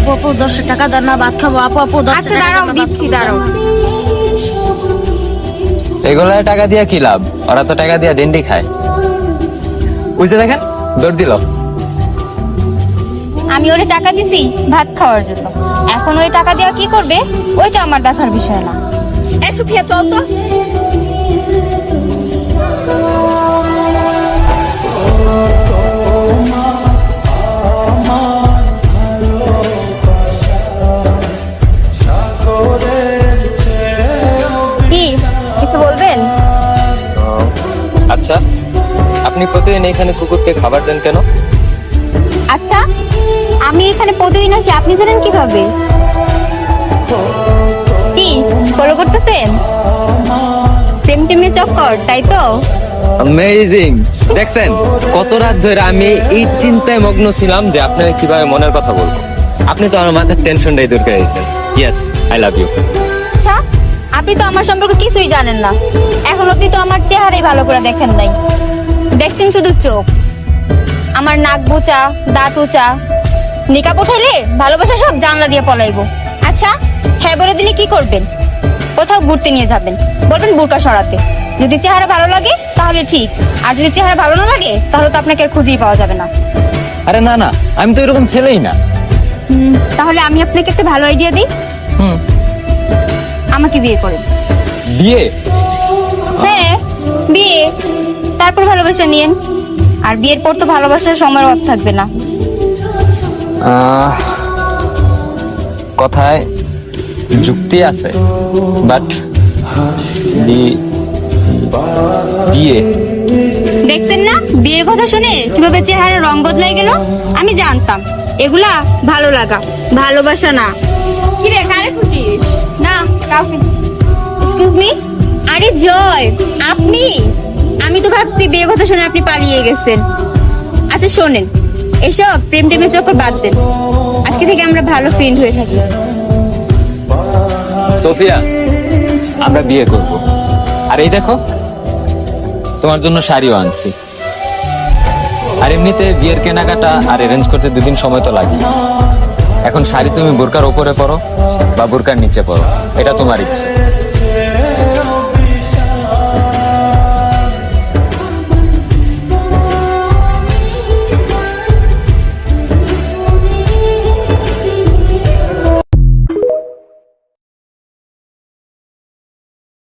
আপু আপু 10 টাকা দেন না, ভাত খাবো। আপু আপু 10 আচ্ছা টাকা দাঁড়াও, দেন না, ভাত দিচ্ছি, খাবো। দাঁড়াও। এগুলায় টাকা দিয়া কি লাভ? ওরা তো টাকা দিয়া ডেন্ডি খায়। ওই যে দেখেন দৌড় দিল। আমি ওরে টাকা দিছি ভাত খাওয়ার জন্য, এখন ওই টাকা দেওয়া কি করবে ওইটা আমার দেখার বিষয় না। এই সুফিয়া চল তো। কি কিছু বলবেন? আচ্ছা, আপনি প্রতিদিন এখানে কুকুরকে খাবার দেন কেন? আচ্ছা, আমি এখানে প্রতিদিন আসি, আপনি জানেন কিভাবে? কি ফলো করতেছেন? প্রেম টেমের চক্কর, তাই তো? অ্যামেজিং। দেখছেন কত রাত ধরে আমি এই চিন্তায় মগ্ন ছিলাম যে আপনার কিভাবে মনের কথা বলবো। আপনি তো আমার মাথার টেনশনটাই দূর করে দিয়েছেন। Yes, I love you. আচ্ছা, আপনি তো আমার সম্পর্কে কিছুই জানেন না, এখন আপনি তো আমার চেহারাই ভালো করে দেখেন নাই, দেখছেন শুধু চোখ। আমার নাক বোচা, দাঁত উঁচা, নিকাপ উঠাইলে ভালোবাসা সব জানলা দিয়ে পলাইবো। আচ্ছা, হ্যাঁ বলে দিলে কি করবেন? কোথাও ঘুরতে নিয়ে যাবেন, বলবেন বোরকা সরাতে। যদি চেহারা ভালো লাগে তাহলে ঠিক, আর যদি চেহারা ভালো না লাগে তাহলে তো আপনাকে আর খুঁজেই পাওয়া যাবে না। আরে না না, আমি তো এরকম ছেলেই না। তাহলে আমি আপনাকে একটা ভালো আইডিয়া দিই, হুম। আমাকে বিয়ে করেন। বিয়ে? হ্যাঁ, বিয়ে, তারপর ভালোবাসা নিয়েন। আর বিয়ের পর তো ভালোবাসার সময়ের অভাব থাকবে না। কথায় যুক্তি আছে, বাট বিয়ে। দেখছেন না বিয়ের কথা শুনে কিভাবে চেহারা রং বদলাই গেল? আমি জানতাম এগুলা ভালো লাগা, ভালোবাসা না। কি রে, কারে খুঁজিস? না কাউকে। এক্সকিউজ মি, আরে জয়, আপনি? আমি তো ভাবছি বিয়ের কথা শুনে আপনি পালিয়ে গেছেন। আচ্ছা শোনেন, এসব প্রেম টেমের চক্কর বাদ দেন, আজকে থেকে আমরা ভালো ফ্রেন্ড হয়ে থাকি। সোফিয়া, আমরা বিয়ে করব। আর এই দেখো, তোমার জন্য শাড়িও আনছি। আর এমনিতে বিয়ের কেনাকাটা আর অ্যারেঞ্জ করতে 2 দিন সময় তো লাগে। এখন শাড়ি তুমি বোরকার ওপরে পরো বা বোরকার নিচে পরো, এটা তোমার ইচ্ছে।